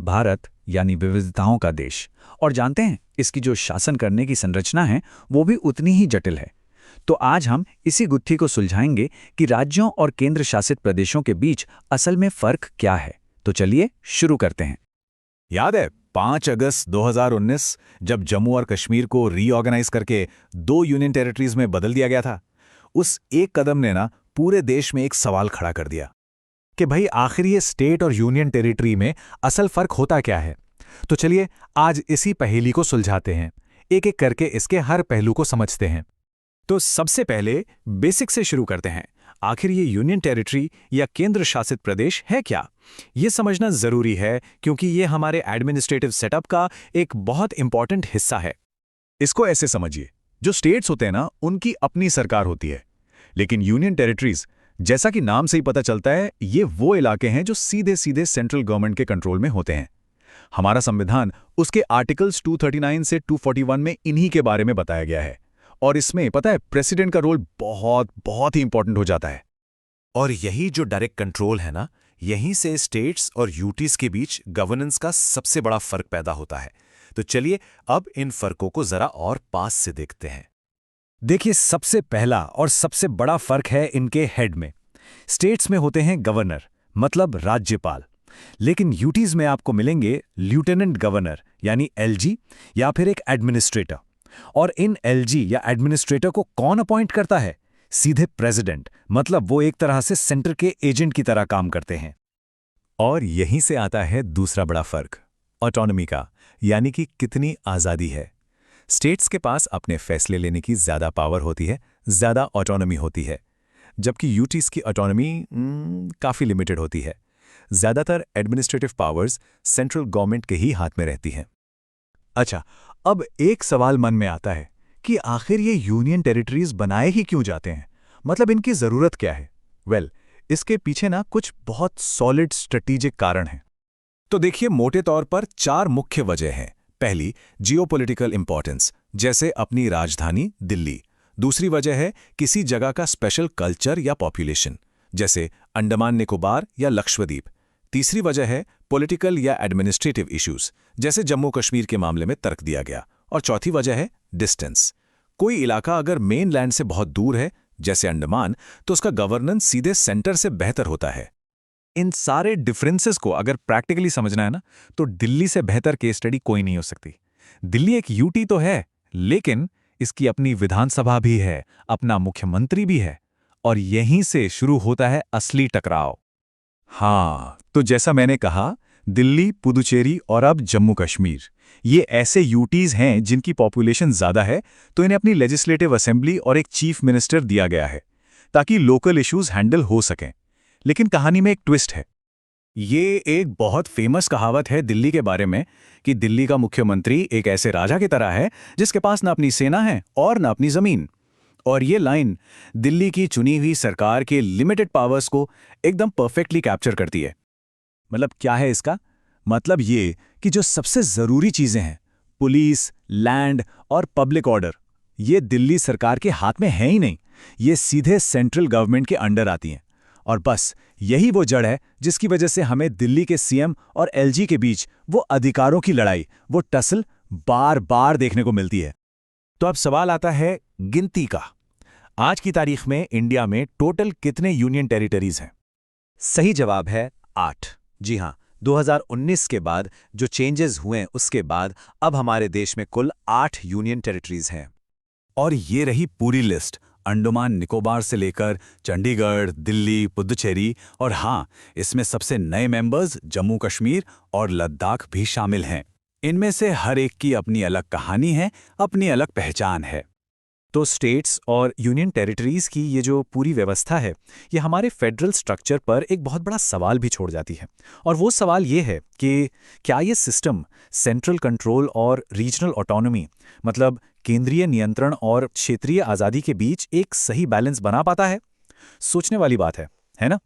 भारत यानी विविधताओं का देश। और जानते हैं, इसकी जो शासन करने की संरचना है वो भी उतनी ही जटिल है। तो आज हम इसी गुत्थी को सुलझाएंगे कि राज्यों और केंद्र शासित प्रदेशों के बीच असल में फर्क क्या है। तो चलिए शुरू करते हैं। याद है 5 अगस्त 2019 जब जम्मू और कश्मीर को रीऑर्गेनाइज करके 2 यूनियन टेरिटरीज में बदल दिया गया था। उस एक कदम ने ना पूरे देश में एक सवाल खड़ा कर दिया कि भाई आखिर ये स्टेट और यूनियन टेरिटरी में असल फर्क होता क्या है। तो चलिए आज इसी पहेली को सुलझाते हैं, एक एक करके इसके हर पहलू को समझते हैं। तो सबसे पहले बेसिक से शुरू करते हैं। आखिर ये यूनियन टेरिटरी या केंद्र शासित प्रदेश है क्या? ये समझना जरूरी है क्योंकि ये हमारे एडमिनिस्ट्रेटिव सेटअप का एक बहुत इंपॉर्टेंट हिस्सा है। इसको ऐसे समझिए, जो स्टेट्स होते हैं ना, उनकी अपनी सरकार होती है, लेकिन यूनियन टेरिटरीज, जैसा कि नाम से ही पता चलता है, ये वो इलाके हैं जो सीधे सीधे सेंट्रल गवर्नमेंट के कंट्रोल में होते हैं। हमारा संविधान उसके आर्टिकल्स 239 से 241 में इन्हीं के बारे में बताया गया है। और इसमें पता है, प्रेसिडेंट का रोल बहुत बहुत ही इंपॉर्टेंट हो जाता है। और यही जो डायरेक्ट कंट्रोल है ना, यहीं से स्टेट्स और यूटीज के बीच गवर्नेंस का सबसे बड़ा फर्क पैदा होता है। तो चलिए अब इन फर्कों को जरा और पास से देखते हैं। देखिए, सबसे पहला और सबसे बड़ा फर्क है इनके हेड में। स्टेट्स में होते हैं गवर्नर, मतलब राज्यपाल, लेकिन यूटीज में आपको मिलेंगे लेफ्टिनेंट गवर्नर यानी एलजी या फिर एक एडमिनिस्ट्रेटर। और इन एलजी या एडमिनिस्ट्रेटर को कौन अपॉइंट करता है? सीधे प्रेसिडेंट, मतलब वो एक तरह से सेंटर के एजेंट की तरह काम करते हैं। और यहीं से आता है दूसरा बड़ा फर्क, ऑटोनॉमी का, यानी कि कितनी आज़ादी है। स्टेट्स के पास अपने फैसले लेने की ज़्यादा पावर होती है, ज़्यादा ऑटोनॉमी होती है, जबकि यूटीज की ऑटोनॉमी काफ़ी लिमिटेड होती है। ज़्यादातर एडमिनिस्ट्रेटिव पावर्स सेंट्रल गवर्नमेंट के ही हाथ में रहती हैं। अच्छा, अब एक सवाल मन में आता है कि आखिर ये यूनियन टेरिटरीज बनाए ही क्यों जाते हैं? मतलब इनकी ज़रूरत क्या है? इसके पीछे ना कुछ बहुत सॉलिड स्ट्रेटेजिक कारण हैं। तो देखिए, मोटे तौर पर 4 मुख्य वजह हैं। पहली, जियोपॉलिटिकल इंपॉर्टेंस, जैसे अपनी राजधानी दिल्ली। दूसरी वजह है किसी जगह का स्पेशल कल्चर या पॉपुलेशन, जैसे अंडमान निकोबार या लक्षद्वीप। तीसरी वजह है पॉलिटिकल या एडमिनिस्ट्रेटिव इश्यूज, जैसे जम्मू कश्मीर के मामले में तर्क दिया गया। और चौथी वजह है डिस्टेंस। कोई इलाका अगर मेन लैंड से बहुत दूर है, जैसे अंडमान, तो उसका गवर्नेंस सीधे सेंटर से बेहतर होता है। इन सारे डिफरेंसेस को अगर प्रैक्टिकली समझना है ना, तो दिल्ली से बेहतर केस स्टडी कोई नहीं हो सकती। दिल्ली एक यूटी तो है, लेकिन इसकी अपनी विधानसभा भी है, अपना मुख्यमंत्री भी है, और यहीं से शुरू होता है असली टकराव। हाँ, तो जैसा मैंने कहा, दिल्ली, पुदुचेरी और अब जम्मू कश्मीर, ये ऐसे यूटीज हैं जिनकी पॉपुलेशन ज़्यादा है, तो इन्हें अपनी लेजिस्लेटिव असेंबली और एक चीफ मिनिस्टर दिया गया है ताकि लोकल इश्यूज हैंडल हो सकें। लेकिन कहानी में एक ट्विस्ट है। ये एक बहुत फेमस कहावत है दिल्ली के बारे में कि दिल्ली का मुख्यमंत्री एक ऐसे राजा की तरह है जिसके पास न अपनी सेना है और न अपनी ज़मीन। और ये लाइन दिल्ली की चुनी हुई सरकार के लिमिटेड पावर्स को एकदम परफेक्टली कैप्चर करती है। मतलब क्या है इसका? मतलब ये कि जो सबसे ज़रूरी चीज़ें हैं, पुलिस, लैंड और पब्लिक ऑर्डर, ये दिल्ली सरकार के हाथ में है ही नहीं। ये सीधे सेंट्रल गवर्नमेंट के अंडर आती हैं। और बस यही वो जड़ है जिसकी वजह से हमें दिल्ली के सीएम और एलजी के बीच वो अधिकारों की लड़ाई, वो टसल बार बार देखने को मिलती है। तो अब सवाल आता है गिनती का। आज की तारीख में इंडिया में टोटल कितने यूनियन टेरिटरीज हैं? सही जवाब है 8। जी हाँ, 2019 के बाद जो चेंजेस हुए उसके बाद अब हमारे देश में कुल 8 यूनियन टेरिटरीज हैं। और ये रही पूरी लिस्ट, अंडमान निकोबार से लेकर चंडीगढ़, दिल्ली, पुदुचेरी, और हाँ, इसमें सबसे नए मेंबर्स जम्मू कश्मीर और लद्दाख भी शामिल हैं। इनमें से हर एक की अपनी अलग कहानी है, अपनी अलग पहचान है। तो स्टेट्स और यूनियन टेरिटरीज की ये जो पूरी व्यवस्था है, ये हमारे फेडरल स्ट्रक्चर पर एक बहुत बड़ा सवाल भी छोड़ जाती है। और वो सवाल ये है कि क्या ये सिस्टम सेंट्रल कंट्रोल और रीजनल ऑटोनॉमी, मतलब केंद्रीय नियंत्रण और क्षेत्रीय आज़ादी के बीच एक सही बैलेंस बना पाता है? सोचने वाली बात है ना?